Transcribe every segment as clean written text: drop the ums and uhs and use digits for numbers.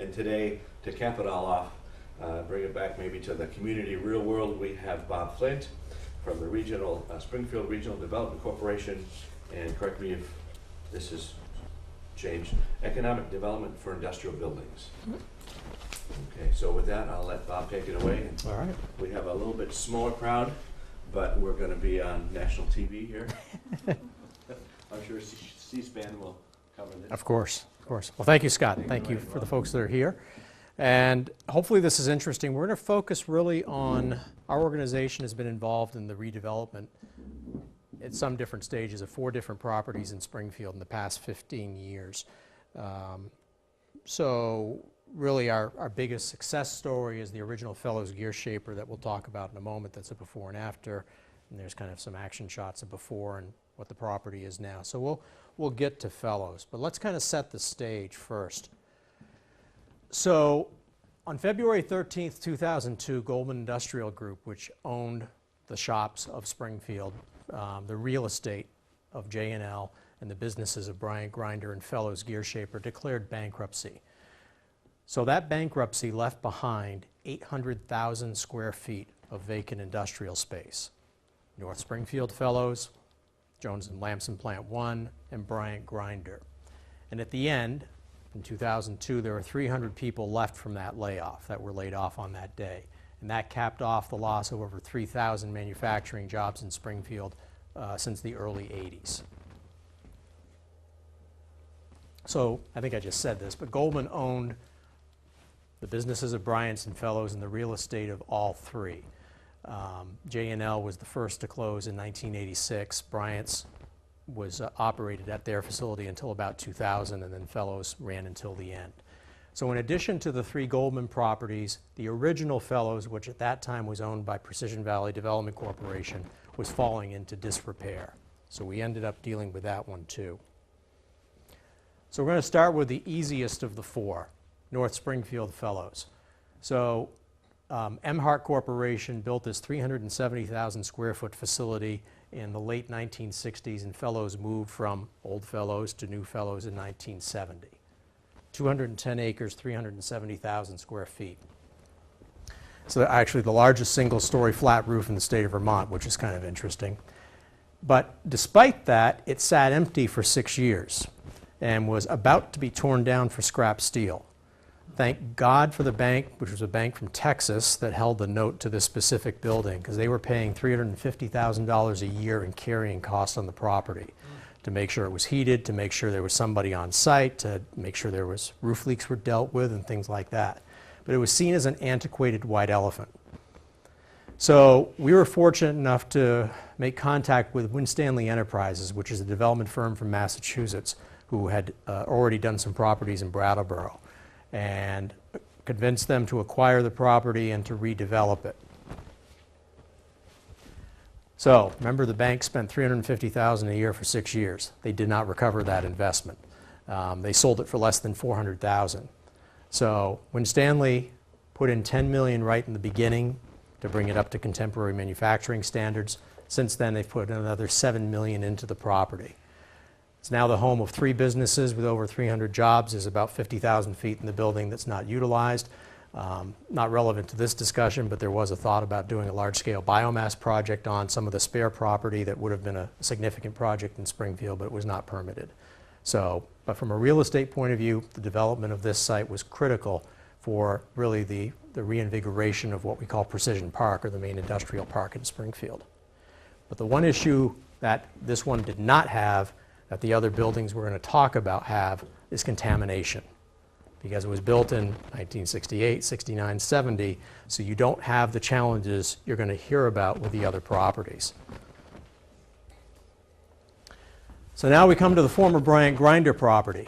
And today, to cap it all off, bring it back maybe to the community real world, we have Bob Flint from the regional Springfield Regional Development Corporation, and correct me if this is changed, Economic Development for Industrial Buildings. Okay, so with that, I'll let Bob take it away. All right. We have a little bit smaller crowd, but we're going to be on national TV here. I'm sure C-SPAN will cover this. Of course, of course. Well, thank you, Scott. Thank you for the folks that are here. And hopefully this is interesting. We're going to focus really on, our organization has been involved in the redevelopment at some different stages of 4 different properties in Springfield in the past 15 years. So really our biggest success story is the original Fellows Gear Shaper that we'll talk about in a moment. That's a before and after, and there's kind of some action shots of before and what the property is now. So we'll get to Fellows, but let's kind of set the stage first. So on February 13th, 2002, Goldman Industrial Group, which owned the shops of Springfield, the real estate of J&L, and the businesses of Bryant Grinder and Fellows Gear Shaper, declared bankruptcy. So that bankruptcy left behind 800,000 square feet of vacant industrial space. North Springfield Fellows, Jones and Lamson Plant 1, and Bryant Grinder. And at the end, in 2002, there were 300 people left from that layoff that were laid off on that day. And that capped off the loss of over 3,000 manufacturing jobs in Springfield since the early 80s. So I think I just said this, but Goldman owned the businesses of Bryant's and Fellows and the real estate of all 3. J&L was the first to close in 1986. Bryant's was operated at their facility until about 2000, and then Fellows ran until the end. So in addition to the 3 Goldman properties, the original Fellows, which at that time was owned by Precision Valley Development Corporation, was falling into disrepair. So we ended up dealing with that one too. So we're going to start with the easiest of the 4, North Springfield Fellows. So Emhart Corporation built this 370,000 square foot facility in the late 1960s, and Fellows moved from old Fellows to new Fellows in 1970. 210 acres, 370,000 square feet. So actually the largest single-story flat roof in the state of Vermont, which is kind of interesting. But despite that, it sat empty for 6 years and was about to be torn down for scrap steel. Thank God for the bank, which was a bank from Texas, that held the note to this specific building, because they were paying $350,000 a year in carrying costs on the property to make sure it was heated, to make sure there was somebody on site, to make sure there was roof leaks were dealt with and things like that. But it was seen as an antiquated white elephant. So we were fortunate enough to make contact with Winstanley Enterprises, which is a development firm from Massachusetts, who had already done some properties in Brattleboro, and convinced them to acquire the property and to redevelop it. So remember, the bank spent $350,000 a year for 6 years. They did not recover that investment. They sold it for less than $400,000. So Winstanley put in $10 million right in the beginning to bring it up to contemporary manufacturing standards. Since then, they've put another $7 million into the property. It's now the home of 3 businesses with over 300 jobs. There's about 50,000 feet in the building that's not utilized. Not relevant to this discussion, but there was a thought about doing a large-scale biomass project on some of the spare property that would have been a significant project in Springfield, but it was not permitted. So, but from a real estate point of view, the development of this site was critical for really the reinvigoration of what we call Precision Park, or the main industrial park in Springfield. But the one issue that this one did not have, that the other buildings we're going to talk about have, is contamination. Because it was built in 1968, 69, 70, so you don't have the challenges you're going to hear about with the other properties. So now we come to the former Bryant Grinder property,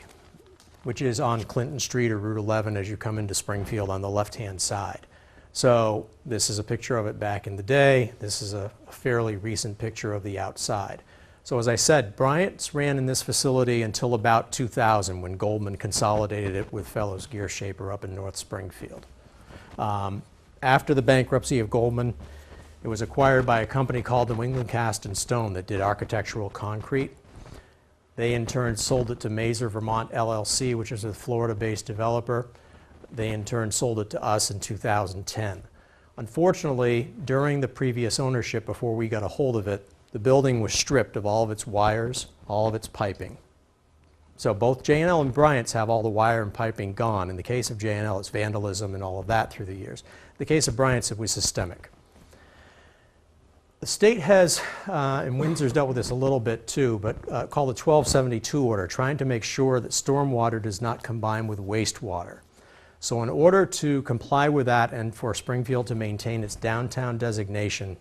which is on Clinton Street or Route 11 as you come into Springfield on the left-hand side. So this is a picture of it back in the day. This is a fairly recent picture of the outside. So as I said, Bryant's ran in this facility until about 2000, when Goldman consolidated it with Fellows Gear Shaper up in North Springfield. After the bankruptcy of Goldman, it was acquired by a company called New England Cast and Stone that did architectural concrete. They in turn sold it to Mazer Vermont LLC, which is a Florida-based developer. They in turn sold it to us in 2010. Unfortunately, during the previous ownership, before we got a hold of it, the building was stripped of all of its wires, all of its piping. So both J&L and Bryant's have all the wire and piping gone. In the case of J&L, it's vandalism and all of that through the years. In the case of Bryant's, it was systemic. The state has, and Windsor's dealt with this a little bit too, but called the 1272 order, trying to make sure that stormwater does not combine with wastewater. So in order to comply with that and for Springfield to maintain its downtown designation,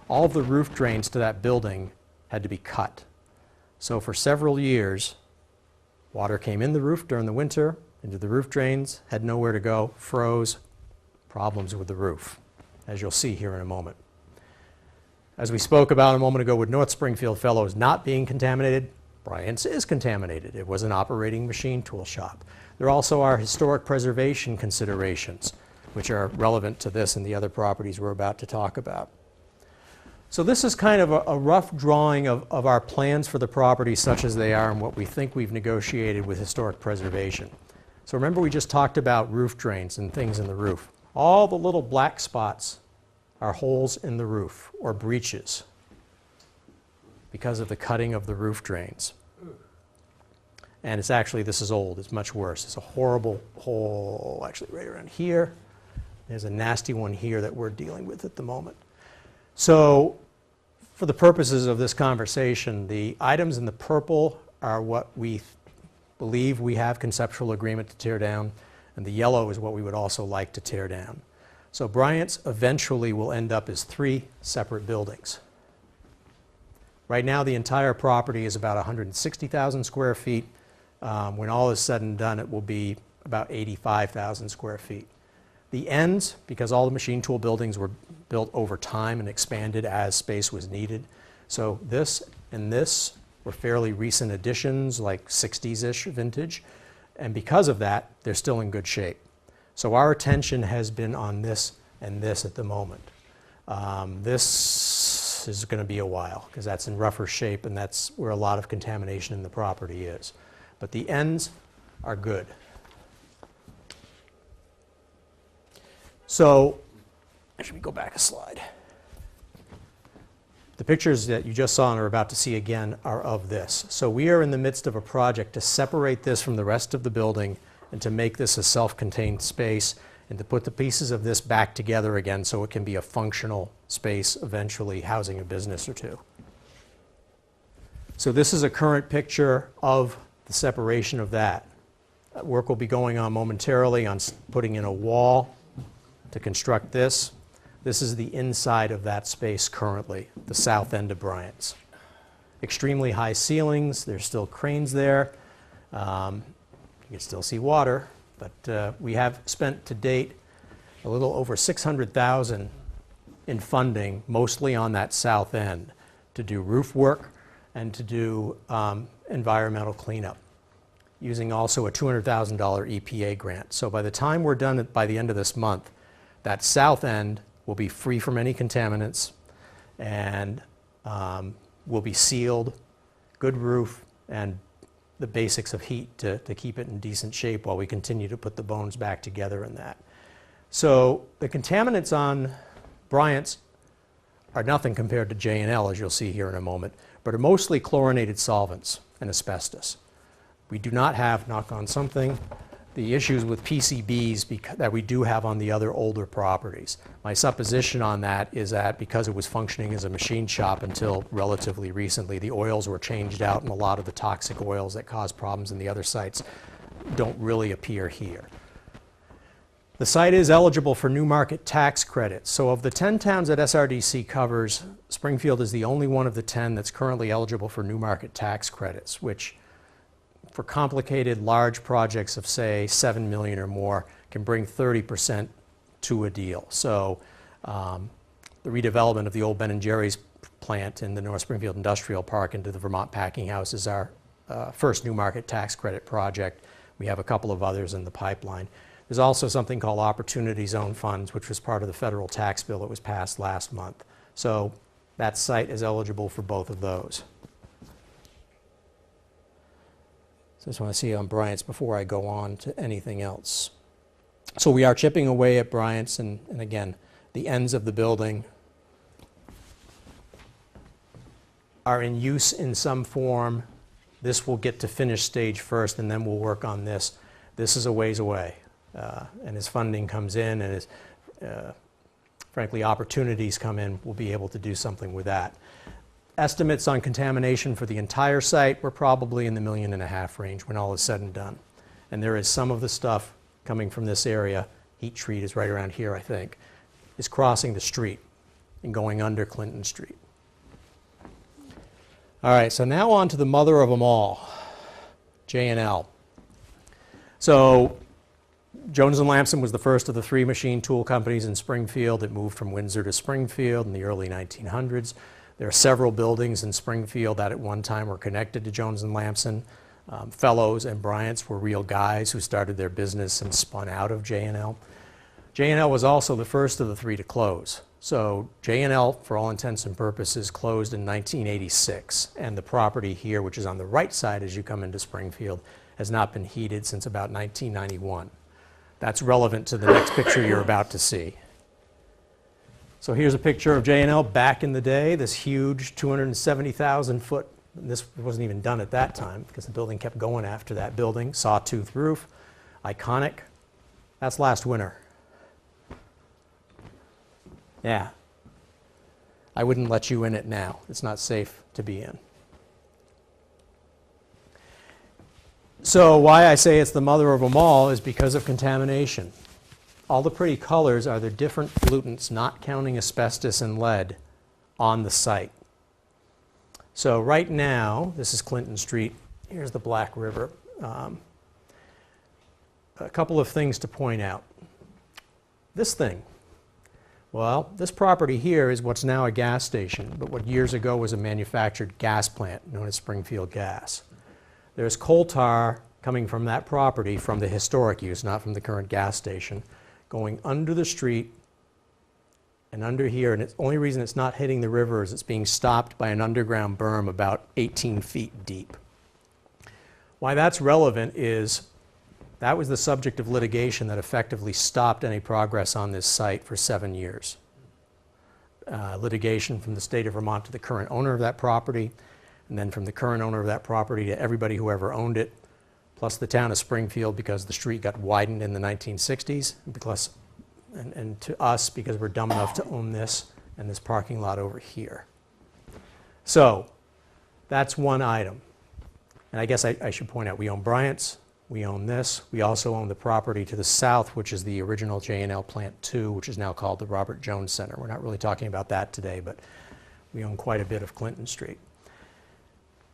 all of the roof drains to that building had to be cut. So for several years, water came in the roof during the winter, into the roof drains, had nowhere to go, froze, problems with the roof, as you'll see here in a moment. As we spoke about a moment ago with North Springfield Fellows not being contaminated, Bryant's is contaminated. It was an operating machine tool shop. There also are historic preservation considerations, which are relevant to this and the other properties we're about to talk about. So this is kind of a rough drawing of our plans for the property such as they are and what we think we've negotiated with historic preservation. So remember we just talked about roof drains and things in the roof. All the little black spots are holes in the roof or breaches because of the cutting of the roof drains. And it's actually, this is old, it's much worse. It's a horrible hole, actually right around here. There's a nasty one here that we're dealing with at the moment. So for the purposes of this conversation, the items in the purple are what we believe we have conceptual agreement to tear down, and the yellow is what we would also like to tear down. So Bryant's eventually will end up as 3 separate buildings. Right now the entire property is about 160,000 square feet. When all is said and done, it will be about 85,000 square feet. The ends, because all the machine tool buildings were built over time and expanded as space was needed. So this and this were fairly recent additions, like 60s-ish vintage. And because of that, they're still in good shape. So our attention has been on this and this at the moment. This is going to be a while because that's in rougher shape and that's where a lot of contamination in the property is. But the ends are good. So, should we go back a slide? The pictures that you just saw and are about to see again are of this. So we are in the midst of a project to separate this from the rest of the building and to make this a self-contained space and to put the pieces of this back together again so it can be a functional space, eventually housing a business or two. So this is a current picture of the separation of that. Work will be going on momentarily on putting in a wall to construct this. This is the inside of that space currently, the south end of Bryant's. Extremely high ceilings, there's still cranes there. You can still see water, but we have spent to date a little over $600,000 in funding, mostly on that south end, to do roof work and to do environmental cleanup, using also a $200,000 EPA grant. So by the time we're done by the end of this month, that south end will be free from any contaminants and will be sealed, good roof, and the basics of heat to keep it in decent shape while we continue to put the bones back together in that. So the contaminants on Bryant's are nothing compared to J&L, as you'll see here in a moment, but are mostly chlorinated solvents and asbestos. We do not have, knock on something, the issues with PCBs that we do have on the other older properties. My supposition on that is that because it was functioning as a machine shop until relatively recently, the oils were changed out and a lot of the toxic oils that cause problems in the other sites don't really appear here. The site is eligible for new market tax credits. So of the 10 towns that SRDC covers, Springfield is the only one of the 10 that's currently eligible for new market tax credits, which for complicated large projects of say 7 million or more can bring 30% to a deal. So the redevelopment of the old Ben & Jerry's plant in the North Springfield Industrial Park into the Vermont Packing House is our first new market tax credit project. We have a couple of others in the pipeline. There's also something called Opportunity Zone Funds, which was part of the federal tax bill that was passed last month. So that site is eligible for both of those. So I just want to see on Bryant's before I go on to anything else. So we are chipping away at Bryant's, and again, the ends of the building are in use in some form. This will get to finish stage first, and then we'll work on this. This is a ways away, and as funding comes in and as, frankly, opportunities come in, we'll be able to do something with that. Estimates on contamination for the entire site were probably in the $1.5 million range when all is said and done. And there is some of the stuff coming from this area, heat treat is right around here, I think, is crossing the street and going under Clinton Street. All right, so now on to the mother of them all, J&L. So Jones & Lamson was the first of the 3 machine tool companies in Springfield. It moved from Windsor to Springfield in the early 1900s. There are several buildings in Springfield that at one time were connected to Jones & Lamson. Fellows and Bryant's were real guys who started their business and spun out of J&L. J&L was also the first of the 3 to close. So J&L, for all intents and purposes, closed in 1986, and the property here, which is on the right side as you come into Springfield, has not been heated since about 1991. That's relevant to the next picture you're about to see. So here's a picture of J&L back in the day, this huge 270,000 foot, this wasn't even done at that time because the building kept going after that building, sawtooth roof, iconic. That's last winter. Yeah. I wouldn't let you in it now. It's not safe to be in. So why I say it's the mother of them all is because of contamination. All the pretty colors are the different pollutants, not counting asbestos and lead, on the site. So right now, this is Clinton Street. Here's the Black River. A couple of things to point out. This thing. Well, this property here is what's now a gas station, but what years ago was a manufactured gas plant known as Springfield Gas. There's coal tar coming from that property from the historic use, not from the current gas station, going under the street and under here, and the only reason it's not hitting the river is it's being stopped by an underground berm about 18 feet deep. Why that's relevant is that was the subject of litigation that effectively stopped any progress on this site for 7 years. Litigation from the state of Vermont to the current owner of that property, and then from the current owner of that property to everybody who ever owned it, plus the town of Springfield because the street got widened in the 1960s, because, and to us because we're dumb enough to own this and this parking lot over here. So that's one item. And I guess I should point out, we own Bryant's, we own this. We also own the property to the south, which is the original J&L Plant 2, which is now called the Robert Jones Center. We're not really talking about that today, but we own quite a bit of Clinton Street.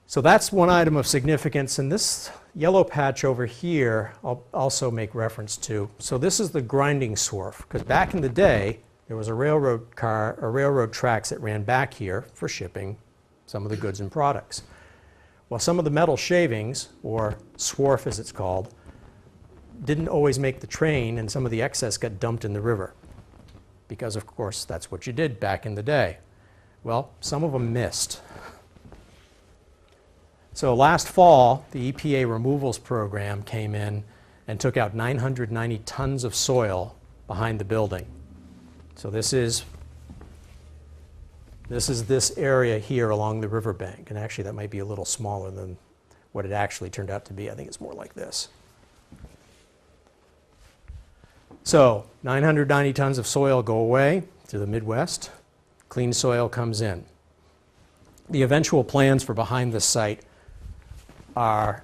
So that's one item of significance, and this yellow patch over here I'll also make reference to. So this is the grinding swarf, because back in the day, there was a railroad tracks that ran back here for shipping some of the goods and products. Well, some of the metal shavings, or swarf as it's called, didn't always make the train, and some of the excess got dumped in the river. Because, of course, that's what you did back in the day. Well, some of them missed. So last fall, the EPA removals program came in and took out 990 tons of soil behind the building. So this is this area here along the riverbank, and actually that might be a little smaller than what it actually turned out to be. I think it's more like this. So 990 tons of soil go away to the Midwest. Clean soil comes in. The eventual plans for behind the site are,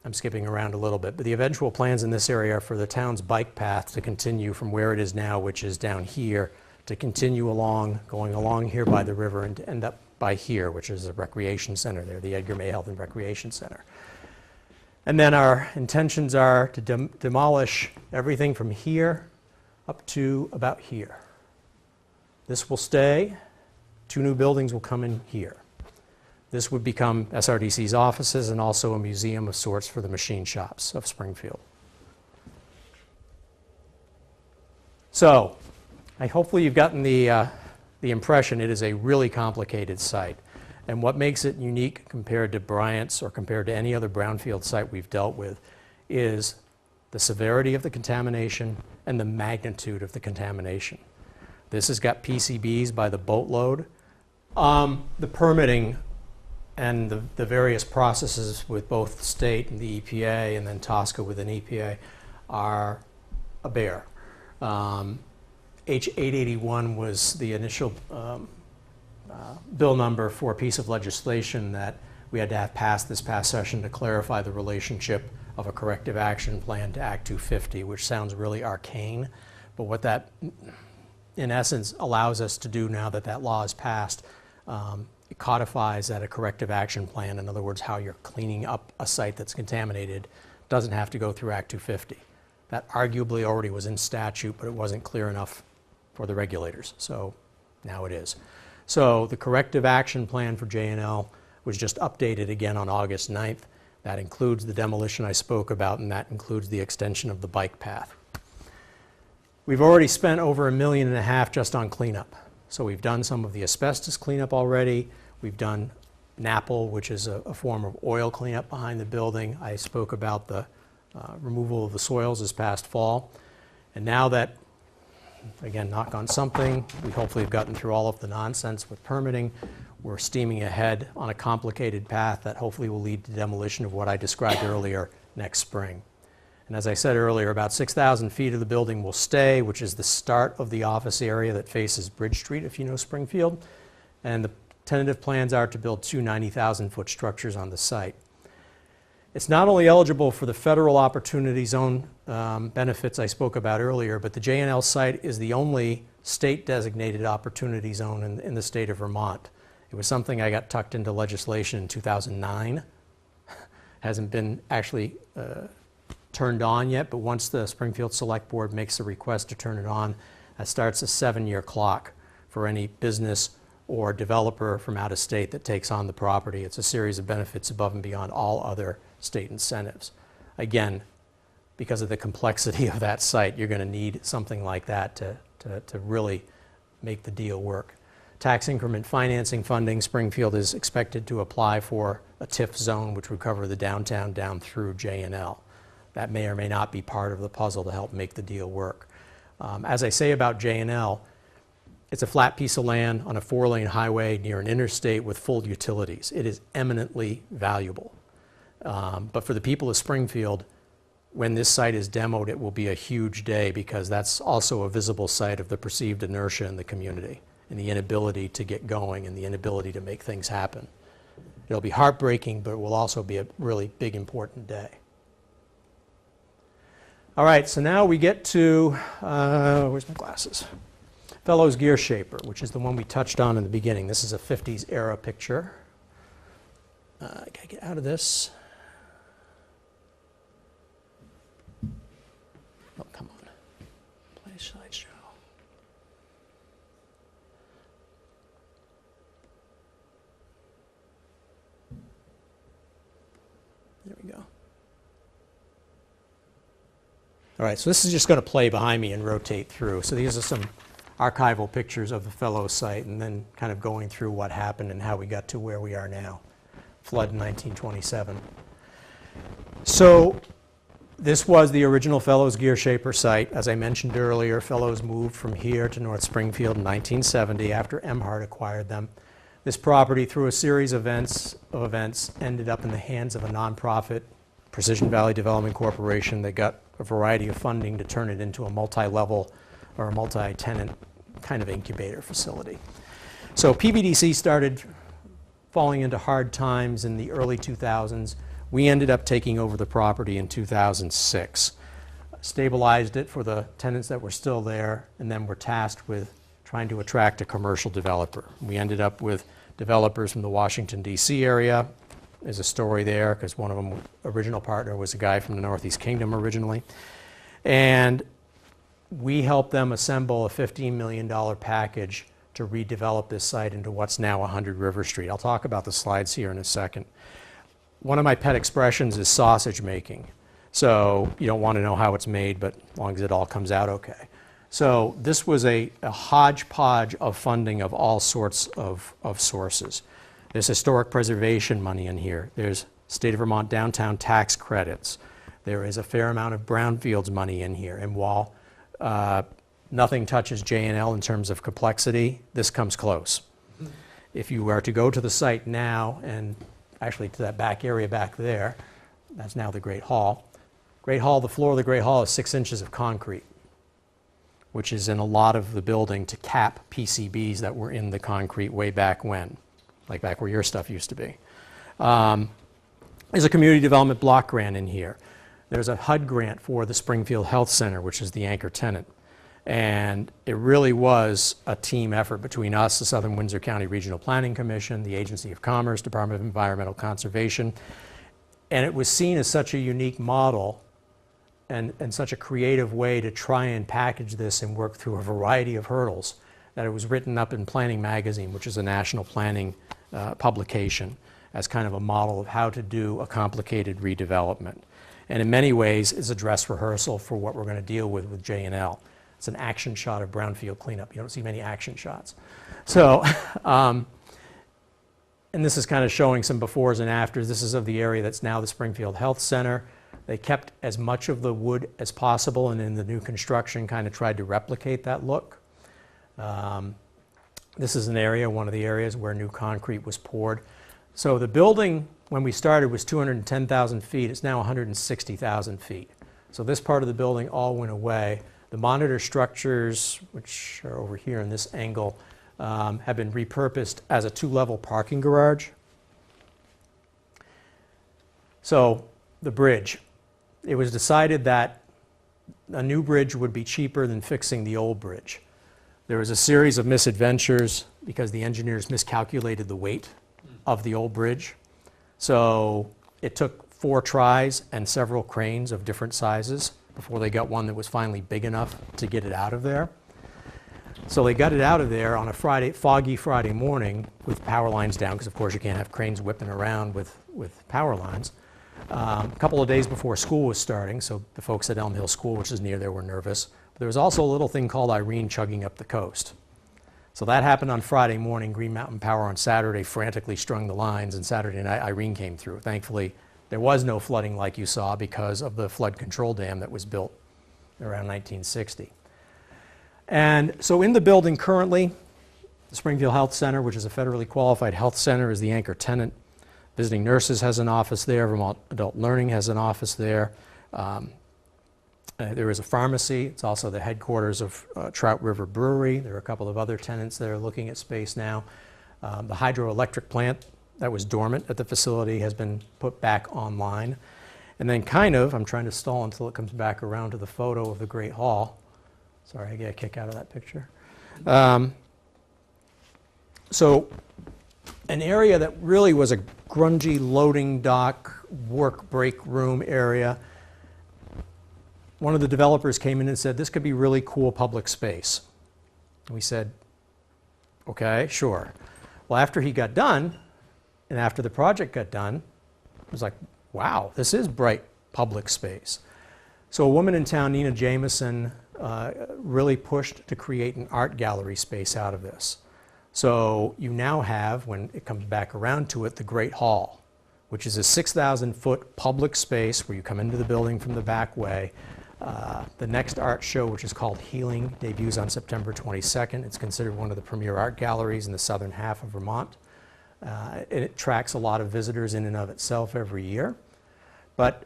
I'm skipping around a little bit, but the eventual plans in this area are for the town's bike path to continue from where it is now, which is down here, to continue along, going along here by the river and to end up by here, which is a recreation center there, the Edgar May Health and Recreation Center. And then our intentions are to demolish everything from here up to about here. This will stay. 2 new buildings will come in here. This would become SRDC's offices and also a museum of sorts for the machine shops of Springfield. So, hopefully you've gotten the impression it is a really complicated site. And what makes it unique compared to Bryant's or compared to any other brownfield site we've dealt with is the severity of the contamination, and the magnitude of the contamination. This has got PCBs by the boatload. The permitting and the various processes with both state and the EPA, and then TSCA with an EPA, are a bear. H881 was the initial bill number for a piece of legislation that we had to have passed this past session to clarify the relationship of a corrective action plan to Act 250, which sounds really arcane, but what that in essence allows us to do now that that law is passed, it codifies that a corrective action plan, in other words, how you're cleaning up a site that's contaminated, doesn't have to go through Act 250. That arguably already was in statute, but it wasn't clear enough for the regulators, so now it is. So the corrective action plan for J&L was just updated again on August 9th. That includes the demolition I spoke about, and that includes the extension of the bike path. We've already spent over $1.5 million just on cleanup. So we've done some of the asbestos cleanup already. We've done NAPL, which is a form of oil cleanup behind the building. I spoke about the removal of the soils this past fall. And now that, again, knock on something, we hopefully have gotten through all of the nonsense with permitting. We're steaming ahead on a complicated path that hopefully will lead to demolition of what I described earlier next spring. And as I said earlier, about 6,000 feet of the building will stay, which is the start of the office area that faces Bridge Street, if you know Springfield. And the tentative plans are to build two 90,000-foot structures on the site. It's not only eligible for the federal opportunity zone benefits I spoke about earlier, but the J&L site is the only state-designated opportunity zone in the state of Vermont. It was something I got tucked into legislation in 2009. Hasn't been actually turned on yet, but once the Springfield Select Board makes a request to turn it on, that starts a 7-year clock for any business or developer from out of state that takes on the property. It's a series of benefits above and beyond all other state incentives. Again, because of the complexity of that site, you're going to need something like that to really make the deal work. Tax increment financing funding, Springfield is expected to apply for a TIF zone, which would cover the downtown down through J&L. That may or may not be part of the puzzle to help make the deal work. As I say about J&L, it's a flat piece of land on a 4-lane highway near an interstate with full utilities. It is eminently valuable. But for the people of Springfield, when this site is demoed, it will be a huge day because that's also a visible site of the perceived inertia in the community and the inability to get going and the inability to make things happen. It'll be heartbreaking, but it will also be a really big, important day. All right, so now we get to, where's my glasses? Fellows Gear Shaper, which is the one we touched on in the beginning. This is a 50s era picture. I gotta get out of this. Oh, come on. Play slideshow. There we go. All right, so this is just going to play behind me and rotate through. So these are some archival pictures of the Fellows site and then kind of going through what happened and how we got to where we are now. Flood in 1927. So this was the original Fellows Gear Shaper site. As I mentioned earlier, Fellows moved from here to North Springfield in 1970 after Emhart acquired them. This property, through a series of events, ended up in the hands of a nonprofit, Precision Valley Development Corporation, that got a variety of funding to turn it into a multi-level or a multi-tenant kind of incubator facility. So PVDC started falling into hard times in the early 2000s. We ended up taking over the property in 2006, stabilized it for the tenants that were still there, and then were tasked with trying to attract a commercial developer. We ended up with developers from the Washington, D.C. area. There's a story there because one of them, original partner, was a guy from the Northeast Kingdom originally. And we helped them assemble a $15 million package to redevelop this site into what's now 100 River Street. I'll talk about the slides here in a second. One of my pet expressions is sausage making. So you don't want to know how it's made, but as long as it all comes out okay. So this was a hodgepodge of funding of all sorts of sources. There's historic preservation money in here. There's state of Vermont downtown tax credits. There is a fair amount of brownfields money in here, and while nothing touches J&L in terms of complexity, this comes close. If you were to go to the site now, and actually to that back area back there, that's now the Great Hall. Great Hall, the floor of the Great Hall is 6 inches of concrete, which is in a lot of the building to cap PCBs that were in the concrete way back when, like back where your stuff used to be. There's a community development block grant in here. There's a HUD grant for the Springfield Health Center, which is the anchor tenant. And it really was a team effort between us, the Southern Windsor County Regional Planning Commission, the Agency of Commerce, Department of Environmental Conservation. And it was seen as such a unique model and such a creative way to try and package this and work through a variety of hurdles that it was written up in Planning Magazine, which is a national planning publication, as kind of a model of how to do a complicated redevelopment. And in many ways, it's a dress rehearsal for what we're going to deal with J&L. It's an action shot of brownfield cleanup. You don't see many action shots. So, and this is kind of showing some befores and afters. This is of the area that's now the Springfield Health Center. They kept as much of the wood as possible, and in the new construction kind of tried to replicate that look. This is an area, one of the areas where new concrete was poured. So the building, when we started, was 210,000 feet. It's now 160,000 feet. So this part of the building all went away. The monitor structures, which are over here in this angle, have been repurposed as a 2-level parking garage. So the bridge. It was decided that a new bridge would be cheaper than fixing the old bridge. There was a series of misadventures because the engineers miscalculated the weight of the old bridge. So it took 4 tries and several cranes of different sizes before they got one that was finally big enough to get it out of there. So they got it out of there on a foggy Friday morning with power lines down, because of course you can't have cranes whipping around with power lines. A couple of days before school was starting, so the folks at Elm Hill School, which is near there, were nervous. But there was also a little thing called Irene chugging up the coast. So that happened on Friday morning. Green Mountain Power on Saturday frantically strung the lines, and Saturday night Irene came through. Thankfully, there was no flooding like you saw because of the flood control dam that was built around 1960. And so in the building currently, the Springfield Health Center, which is a federally qualified health center, is the anchor tenant. Visiting Nurses has an office there. Vermont Adult Learning has an office there. There is a pharmacy. It's also the headquarters of Trout River Brewery. There are a couple of other tenants that are looking at space now. The hydroelectric plant that was dormant at the facility has been put back online. And then kind of, I'm trying to stall until it comes back around to the photo of the Great Hall. Sorry, I get a kick out of that picture. So an area that really was a grungy loading dock, work break room area. One of the developers came in and said, this could be really cool public space. And we said, okay, sure. Well, after he got done, and after the project got done, it was like, wow, this is bright public space. So a woman in town, Nina Jameson, really pushed to create an art gallery space out of this. So you now have, when it comes back around to it, the Great Hall, which is a 6,000-foot public space where you come into the building from the back way. The next art show, which is called Healing, debuts on September 22nd. It's considered one of the premier art galleries in the southern half of Vermont. It attracts a lot of visitors in and of itself every year. But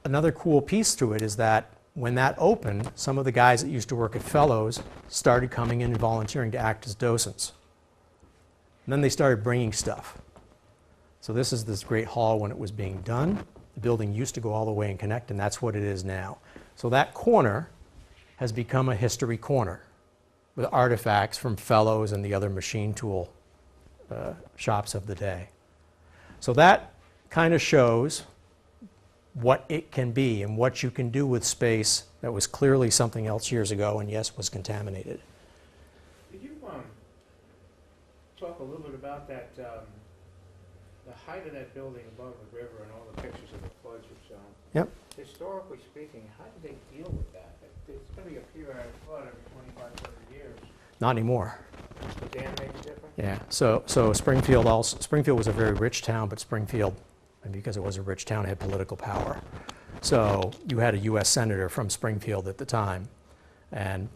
another cool piece to it is that when that opened, some of the guys that used to work at Fellows started coming in and volunteering to act as docents. And then they started bringing stuff. So this is this Great Hall when it was being done. The building used to go all the way and connect, and that's what it is now. So that corner has become a history corner with artifacts from Fellows and the other machine tool shops of the day. So that kind of shows what it can be and what you can do with space that was clearly something else years ago and, yes, was contaminated. Could you talk a little bit about that, the height of that building above the river and all the pictures of the floods you've shown? Yep. Historically speaking, how did they deal with that? It's going to be a periodic flood every 25, 30 years. Not anymore. The dam makes a difference? Yeah, so Springfield was a very rich town, but Springfield, and because it was a rich town, it had political power. So you had a U.S. Senator from Springfield at the time, and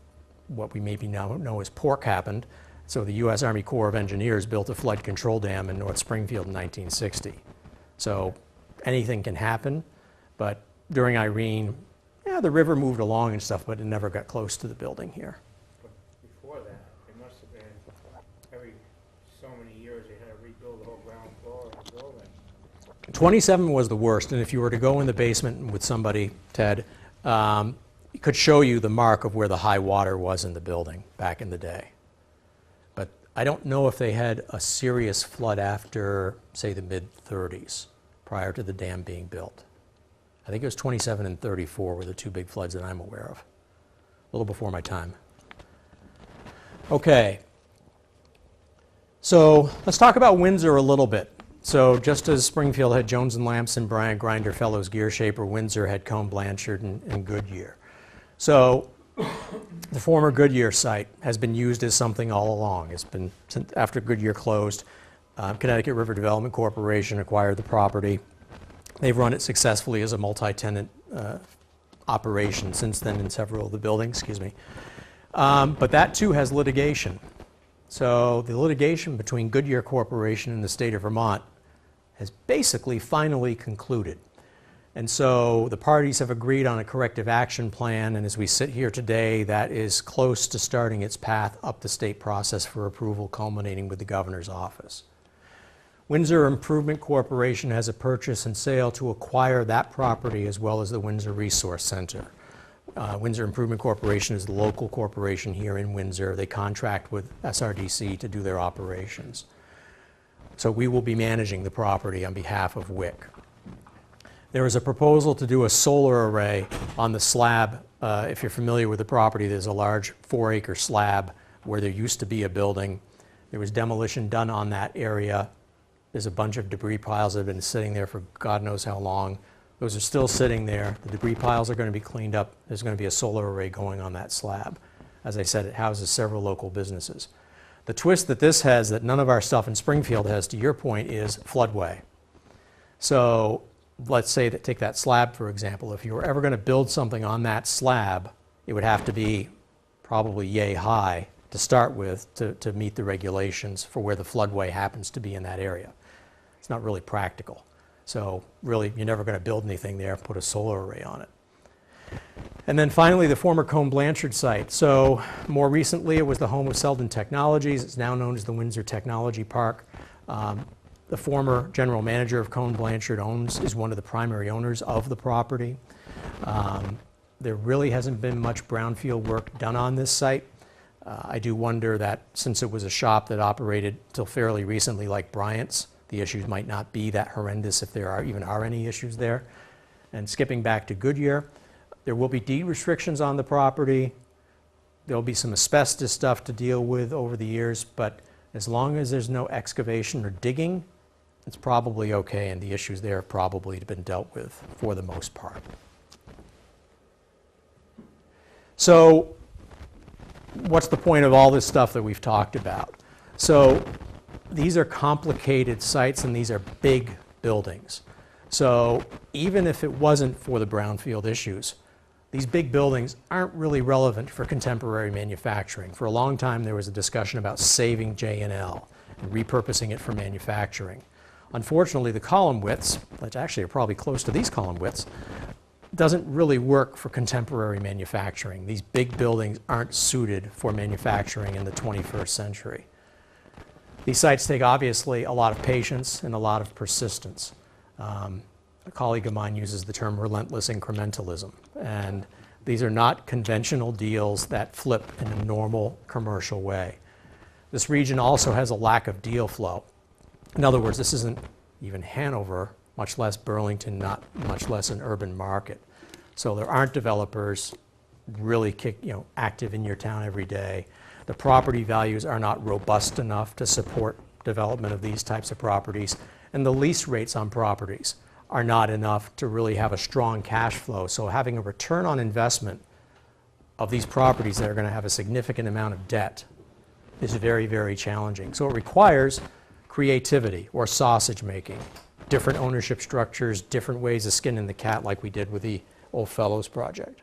what we maybe now know as pork happened. So the U.S. Army Corps of Engineers built a flood control dam in North Springfield in 1960. So anything can happen, but during Irene, yeah, the river moved along and stuff, but it never got close to the building here. But before that, it must have been every so many years they had to rebuild the whole ground floor of the building. 27 was the worst, and if you were to go in the basement with somebody, Ted, it could show you the mark of where the high water was in the building back in the day. But I don't know if they had a serious flood after, say, the mid-30s, prior to the dam being built. I think it was 27 and 34 were the two big floods that I'm aware of, a little before my time. Okay, so let's talk about Windsor a little bit. So just as Springfield had Jones and Lamson, Bryant, Grinder, Fellows, Gear Shaper, Windsor had Cone, Blanchard, and Goodyear. So the former Goodyear site has been used as something all along. It's been, after Goodyear closed, Connecticut River Development Corporation acquired the property. They've run it successfully as a multi-tenant operation since then in several of the buildings, excuse me. But that too has litigation. So the litigation between Goodyear Corporation and the state of Vermont has basically finally concluded. And so the parties have agreed on a corrective action plan, and as we sit here today, that is close to starting its path up the state process for approval, culminating with the governor's office. Windsor Improvement Corporation has a purchase and sale to acquire that property as well as the Windsor Resource Center. Windsor Improvement Corporation is the local corporation here in Windsor. They contract with SRDC to do their operations. So we will be managing the property on behalf of WIC. There is a proposal to do a solar array on the slab. If you're familiar with the property, there's a large 4-acre slab where there used to be a building. There was demolition done on that area. There's a bunch of debris piles that have been sitting there for God knows how long. Those are still sitting there. The debris piles are going to be cleaned up. There's going to be a solar array going on that slab. As I said, it houses several local businesses. The twist that this has that none of our stuff in Springfield has, to your point, is floodway. So let's say that, take that slab for example. If you were ever going to build something on that slab, it would have to be probably yay high to start with to meet the regulations for where the floodway happens to be in that area. It's not really practical. So really, you're never going to build anything there, put a solar array on it. And then finally, the former Cone Blanchard site. So more recently, it was the home of Selden Technologies. It's now known as the Windsor Technology Park. The former general manager of Cone Blanchard is one of the primary owners of the property. There really hasn't been much brownfield work done on this site. I do wonder that since it was a shop that operated till fairly recently like Bryant's, the issues might not be that horrendous if there even are any issues there. And skipping back to Goodyear, there will be deed restrictions on the property. There'll be some asbestos stuff to deal with over the years, but as long as there's no excavation or digging, it's probably okay, and the issues there have probably been dealt with for the most part. So what's the point of all this stuff that we've talked about? So these are complicated sites and these are big buildings. So even if it wasn't for the brownfield issues, these big buildings aren't really relevant for contemporary manufacturing. For a long time, there was a discussion about saving J&L and repurposing it for manufacturing. Unfortunately, the column widths, which actually are probably close to these column widths, doesn't really work for contemporary manufacturing. These big buildings aren't suited for manufacturing in the 21st century. These sites take obviously a lot of patience and a lot of persistence. A colleague of mine uses the term relentless incrementalism, and these are not conventional deals that flip in a normal commercial way. This region also has a lack of deal flow. In other words, this isn't even Hanover, much less Burlington, much less an urban market. So there aren't developers really active in your town every day. The property values are not robust enough to support development of these types of properties, and the lease rates on properties are not enough to really have a strong cash flow. So having a return on investment of these properties that are going to have a significant amount of debt is very, very challenging. So it requires creativity or sausage making. different ownership structures, different ways of skinning the cat like we did with the Old Fellows project.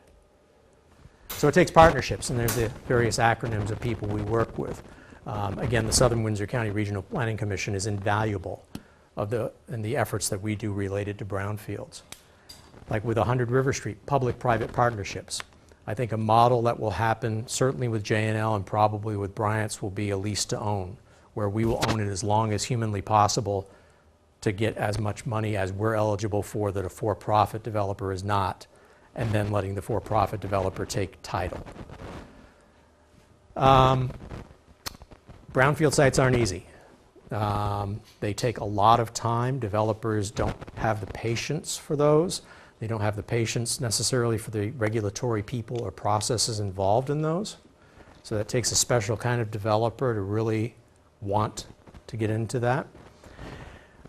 So it takes partnerships, and there's the various acronyms of people we work with. Again, the Southern Windsor County Regional Planning Commission is invaluable in the efforts that we do related to brownfields. Like with 100 River Street, public-private partnerships. I think a model that will happen certainly with J&L and probably with Bryant's will be a lease to own, where we will own it as long as humanly possible to get as much money as we're eligible for that a for-profit developer is not, and then letting the for-profit developer take title. Brownfield sites aren't easy. They take a lot of time. Developers don't have the patience for those. They don't have the patience necessarily for the regulatory people or processes involved in those. So that takes a special kind of developer to really want to get into that.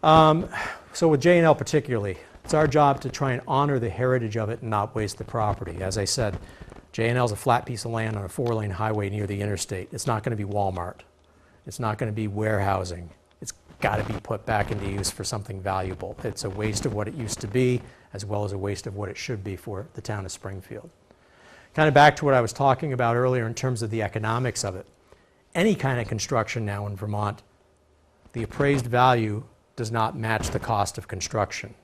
So with J&L particularly, it's our job to try and honor the heritage of it and not waste the property. As I said, J&L is a flat piece of land on a 4-lane highway near the interstate. It's not going to be Walmart. It's not going to be warehousing. It's got to be put back into use for something valuable. It's a waste of what it used to be, as well as a waste of what it should be for the town of Springfield. Kind of back to what I was talking about earlier in terms of the economics of it. Any kind of construction now in Vermont, the appraised value does not match the cost of construction.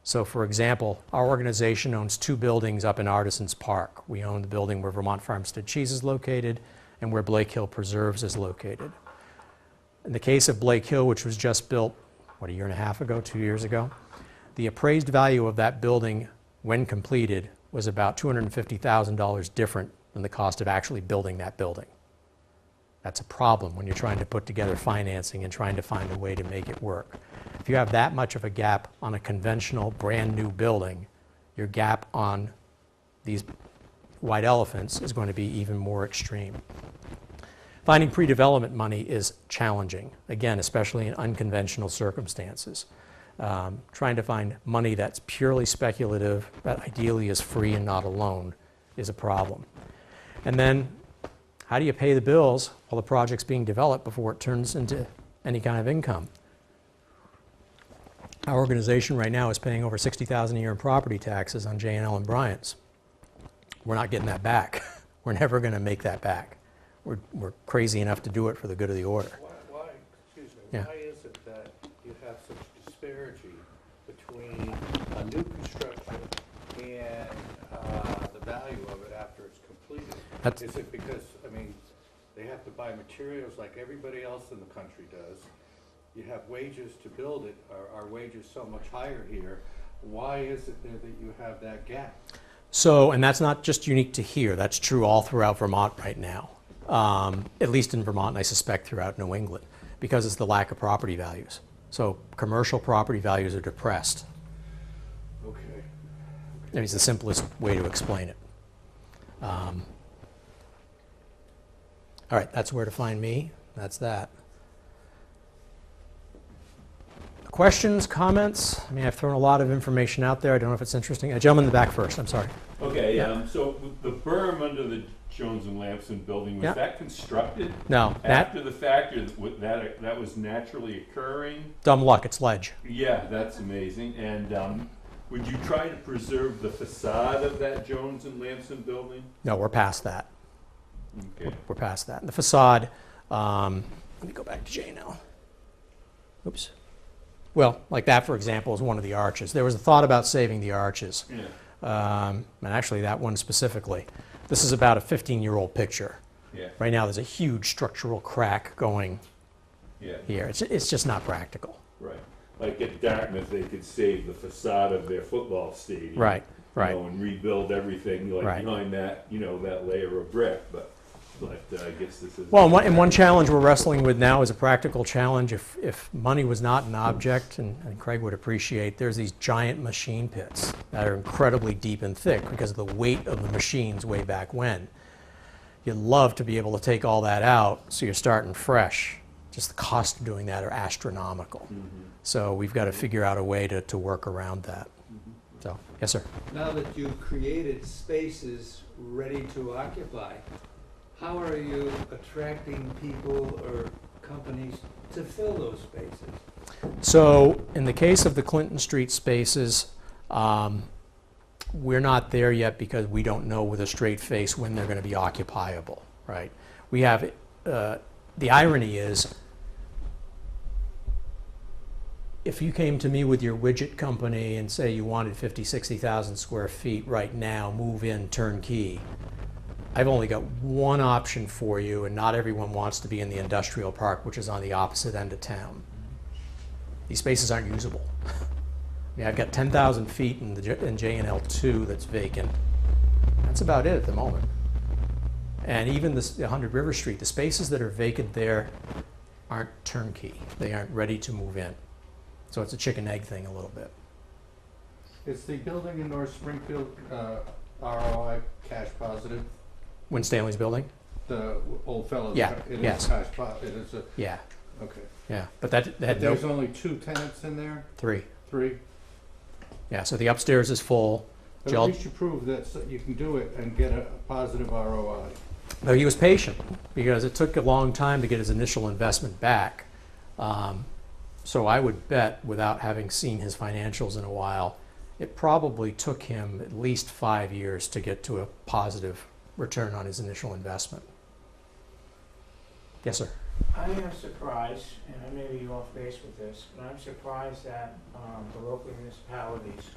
So for example, our organization owns 2 buildings up in Artisans Park. We own the building where Vermont Farmstead Cheese is located and where Blake Hill Preserves is located. In the case of Blake Hill, which was just built, what, a year and a half ago, 2 years ago, the appraised value of that building when completed was about $250,000 different than the cost of actually building that building. That's a problem when you're trying to put together financing and trying to find a way to make it work. If you have that much of a gap on a conventional brand new building, your gap on these white elephants is going to be even more extreme. Finding pre-development money is challenging, again, especially in unconventional circumstances. Trying to find money that's purely speculative, that ideally is free and not a loan, is a problem. And then, how do you pay the bills while the project's being developed before it turns into any kind of income? Our organization right now is paying over $60,000 a year in property taxes on J&L and Bryant's. We're not getting that back. We're never going to make that back. We're crazy enough to do it for the good of the order. Why, excuse me, Yeah. why is it that you have such disparity between a new construction and the value of it after it's completed? Is it because, I mean, they have to buy materials like everybody else in the country does? You have wages to build it. Are wages so much higher here? Why is it there that you have that gap? So, and that's not just unique to here. That's true all throughout Vermont right now. At least in Vermont, and I suspect throughout New England, because it's the lack of property values. So commercial property values are depressed. Okay. I mean, it's the simplest way to explain it. All right, that's where to find me. That's that. Questions, comments? I mean, I've thrown a lot of information out there. I don't know if it's interesting. A gentleman in the back first, I'm sorry. Okay, so the berm under the Jones and Lamson building, was that constructed? No. After the fact, or that was naturally occurring? Dumb luck, it's ledge. Yeah, that's amazing. And would you try to preserve the facade of that Jones and Lamson building? No, we're past that. Okay. We're past that. And the facade, let me go back to J now. Oops. Well, like that, for example, is one of the arches. There was a thought about saving the arches. Yeah. And actually that one specifically. This is about a 15-year-old picture. Yeah. Right now there's a huge structural crack going Yeah. here. It's just not practical. Right. Like at Dartmouth, they could save the facade of their football stadium. Right, you right. know, and rebuild everything like Right. behind that, that layer of brick. But I guess this is. Well, and one challenge we're wrestling with now is a practical challenge. If money was not an object, and Craig would appreciate, there's these giant machine pits that are incredibly deep and thick because of the weight of the machines way back when. You'd love to be able to take all that out so you're starting fresh. Just the cost of doing that are astronomical. Mm-hmm. So we've got to figure out a way to work around that. Mm-hmm. So, yes, sir. Now that you've created spaces ready to occupy, how are you attracting people or companies to fill those spaces? So in the case of the Clinton Street spaces, we're not there yet because we don't know with a straight face when they're going to be occupiable, right? We have, the irony is, if you came to me with your widget company and say you wanted 50, 60,000 square feet right now, move in, turnkey, I've only got one option for you, and not everyone wants to be in the industrial park, which is on the opposite end of town. These spaces aren't usable. I mean, I've got 10,000 feet in J&L 2 that's vacant. That's about it at the moment. And even this 100 River Street, the spaces that are vacant there aren't turnkey. They aren't ready to move in. So it's a chicken egg thing a little bit. Is the building in North Springfield ROI cash positive? When Stanley's building? The old fellows? Yeah, It yes. is cash positive, it is a, Yeah, okay. yeah. But that But had no, there's only 2 tenants in there? 3. 3? Yeah, so the upstairs is full. But at least you prove that you can do it and get a positive ROI. Though he was patient, because it took a long time to get his initial investment back. So I would bet, without having seen his financials in a while, it probably took him at least 5 years to get to a positive return on his initial investment. Yes, sir. I am surprised, and I may be off base with this, but I'm surprised that the local municipalities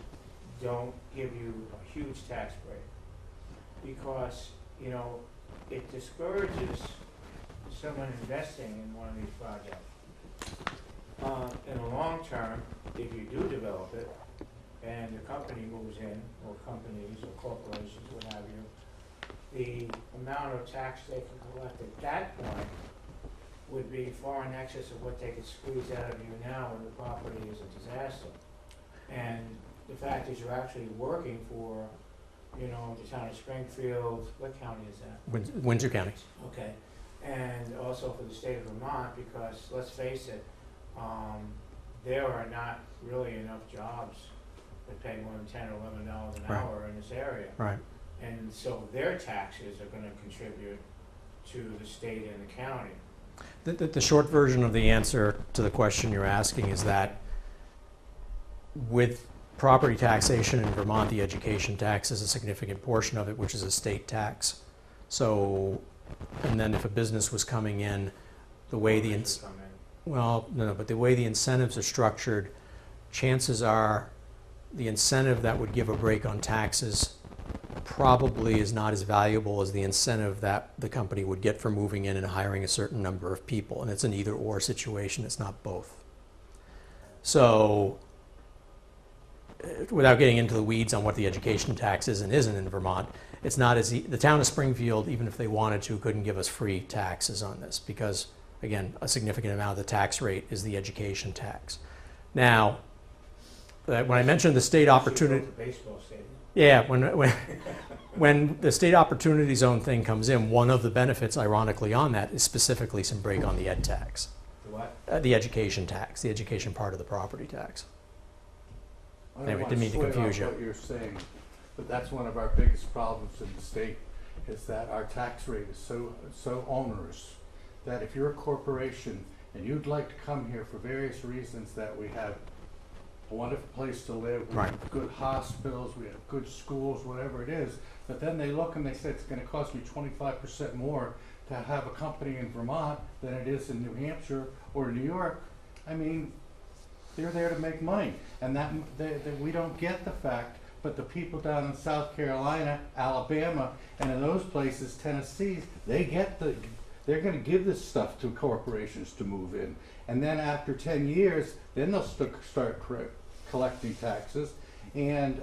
don't give you a huge tax break. Because, you know, it discourages someone investing in one of these projects. In the long term, if you do develop it, and the company moves in, or companies or corporations, what have you, the amount of tax they can collect at that point would be far in excess of what they could squeeze out of you now when the property is a disaster. And the fact is you're actually working for, you know, the town of Springfield, what county is that? Windsor County. Okay, and also for the state of Vermont, because let's face it, there are not really enough jobs that pay more than $10 or $11 an Right. hour in this area. Right. And so their taxes are gonna contribute to the state and the county. The short version of the answer to the question you're asking is that with property taxation in Vermont, the education tax is a significant portion of it, which is a state tax. So, and then if a business was coming in, the way the, but the way the incentives are structured, chances are the incentive that would give a break on taxes probably is not as valuable as the incentive that the company would get for moving in and hiring a certain number of people. And it's an either-or situation, it's not both. So, without getting into the weeds on what the education tax is and isn't in Vermont, it's not as the town of Springfield, even if they wanted to, couldn't give us free taxes on this because, again, a significant amount of the tax rate is the education tax. Now, when I mentioned the state opportunity, Baseball stadium. yeah, when the state opportunity zone thing comes in, one of the benefits, ironically, on that is specifically some break on the ed tax. The what? The education tax, the education part of the property tax. I don't Anyway, want didn't mean to sway confuse off you. what you're saying, but that's one of our biggest problems in the state, is that our tax rate is so onerous, that if you're a corporation and you'd like to come here for various reasons, that we have a wonderful place to live, we Right. have good hospitals, we have good schools, whatever it is, but then they look and they say it's gonna cost me 25% more to have a company in Vermont than it is in New Hampshire or New York. I mean, they're there to make money, and that we don't get the fact, but the people down in South Carolina, Alabama, and in those places, Tennessee, they're gonna give this stuff to corporations to move in. And then after 10 years, then they'll start collecting taxes. And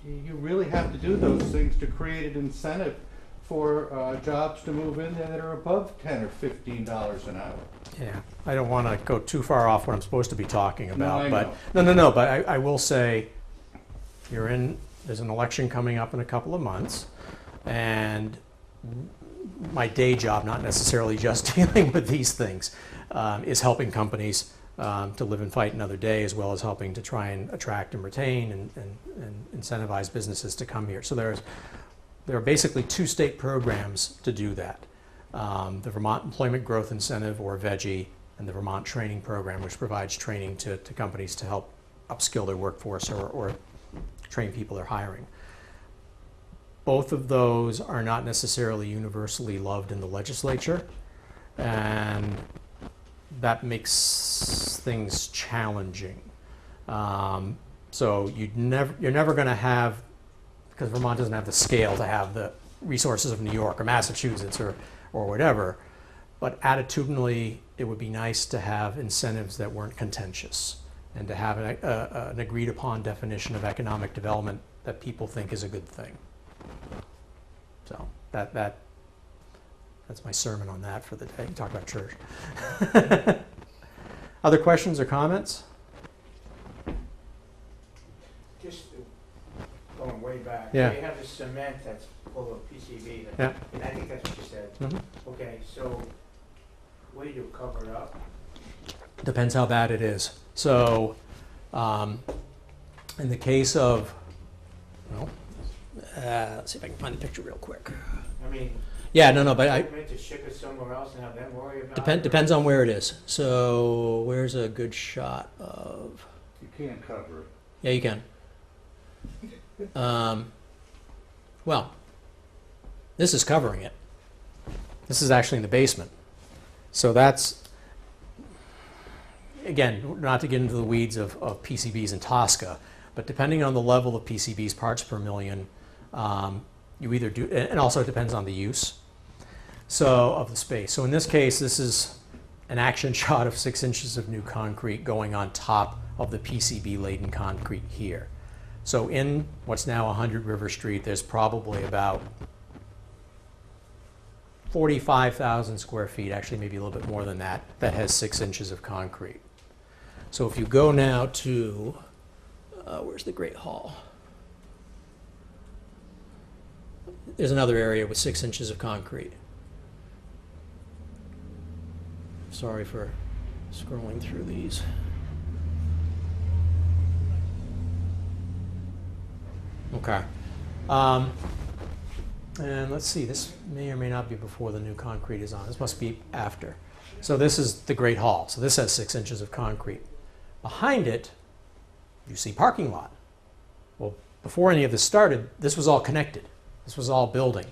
you really have to do those things to create an incentive for jobs to move in there that are above $10 or $15 an hour. Yeah, I don't want to go too far off what I'm supposed to be talking about, I but know. but I will say, there's an election coming up in a couple of months, and my day job, not necessarily just dealing with these things, is helping companies to live and fight another day, as well as helping to try and attract and retain and incentivize businesses to come here. So there are basically 2 state programs to do that. The Vermont Employment Growth Incentive, or VEGI, and the Vermont Training Program, which provides training to companies to help upskill their workforce or train people they're hiring. Both of those are not necessarily universally loved in the legislature, and that makes things challenging. So you're never going to have, because Vermont doesn't have the scale to have the resources of New York or Massachusetts or whatever, but attitudinally it would be nice to have incentives that weren't contentious and to have an agreed upon definition of economic development that people think is a good thing. So that's my sermon on that for the day. Talk about church. Other questions or comments? Just going way back. Yeah. So you have the cement that's full of PCB. Yeah. And I think that's what you said. Mhm. Okay, so what do you do, cover it up? Depends how bad it is. So, in the case of, well, let's see if I can find the picture real quick. I mean, Yeah, no, but I, you meant to ship it somewhere else and have them worry about it? depends on where it is. So, where's a good shot of? You can't cover it. Yeah, you can. Well, this is covering it. This is actually in the basement. So that's, again, not to get into the weeds of PCBs in Tosca, but depending on the level of PCBs, parts per million, you either do, and also it depends on the use of the space. So in this case, this is an action shot of 6 inches of new concrete going on top of the PCB-laden concrete here. So in what's now 100 River Street, there's probably about 45,000 square feet, actually maybe a little bit more than that, that has 6 inches of concrete. So if you go now to, where's the Great Hall? There's another area with 6 inches of concrete. Sorry for scrolling through these. Okay. And let's see, this may or may not be before the new concrete is on. This must be after. So this is the Great Hall. So this has 6 inches of concrete. Behind it, you see parking lot. Well, before any of this started, this was all connected. This was all building.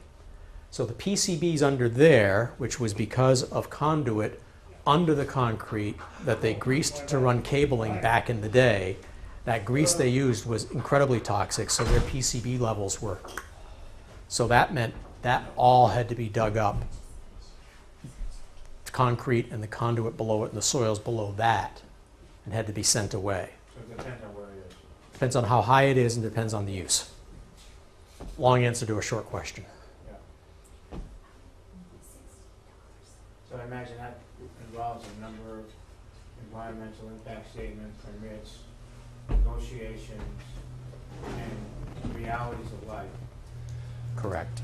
So the PCBs under there, which was because of conduit under the concrete that they greased to run cabling back in the day, that grease they used was incredibly toxic, so their PCB levels were. So that meant that all had to be dug up. Concrete and the conduit below it and the soils below that, and had to be sent away. So it depends on where it is. Depends on how high it is and depends on the use. Long answer to a short question. Yeah. So I imagine that involves a number of environmental impact statement permits, negotiations, and realities of life. Correct.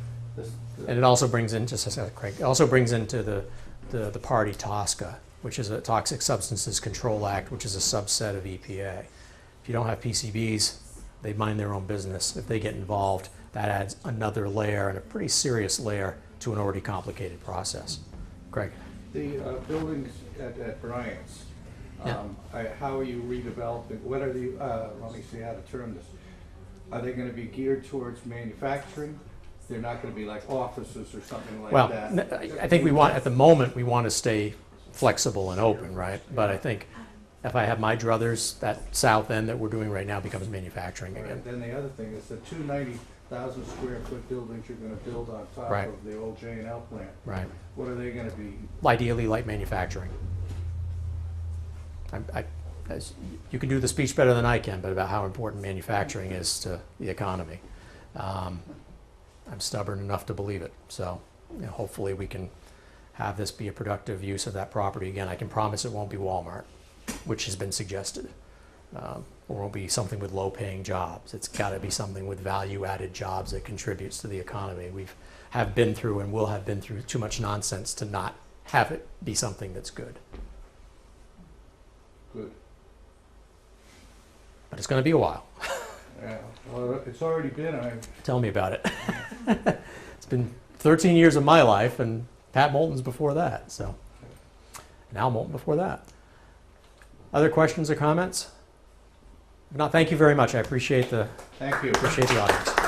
And it also brings in, just a second, Craig, it also brings into the party TSCA, which is a Toxic Substances Control Act, which is a subset of EPA. If you don't have PCBs, they mind their own business. If they get involved, that adds another layer, and a pretty serious layer, to an already complicated process. Craig? The buildings at Bryant's, Yeah. how are you redeveloping? What are the, let me see how to term this. Are they gonna be geared towards manufacturing? They're not gonna be like offices or something like Well, that? I think we want, at the moment, we want to stay flexible and open, right? But I think if I have my druthers, that south end that we're doing right now becomes manufacturing Right, again. then the other thing is the 290,000 square foot buildings you're gonna build on top Right. of the old J&L plant. Right. What are they gonna be? Ideally, light manufacturing. You can do the speech better than I can, but about how important manufacturing is to the economy. I'm stubborn enough to believe it. So hopefully we can have this be a productive use of that property. Again, I can promise it won't be Walmart, which has been suggested. Or won't be something with low-paying jobs. It's got to be something with value-added jobs that contributes to the economy. Have been through and will have been through too much nonsense to not have it be something that's good. Good. But it's going to be a while. Yeah, well, it's already been, Tell me about it. It's been 13 years of my life, and Pat Moulton's before that. So, and Al Moulton before that. Other questions or comments? If not, thank you very much. I appreciate the Thank you. audience.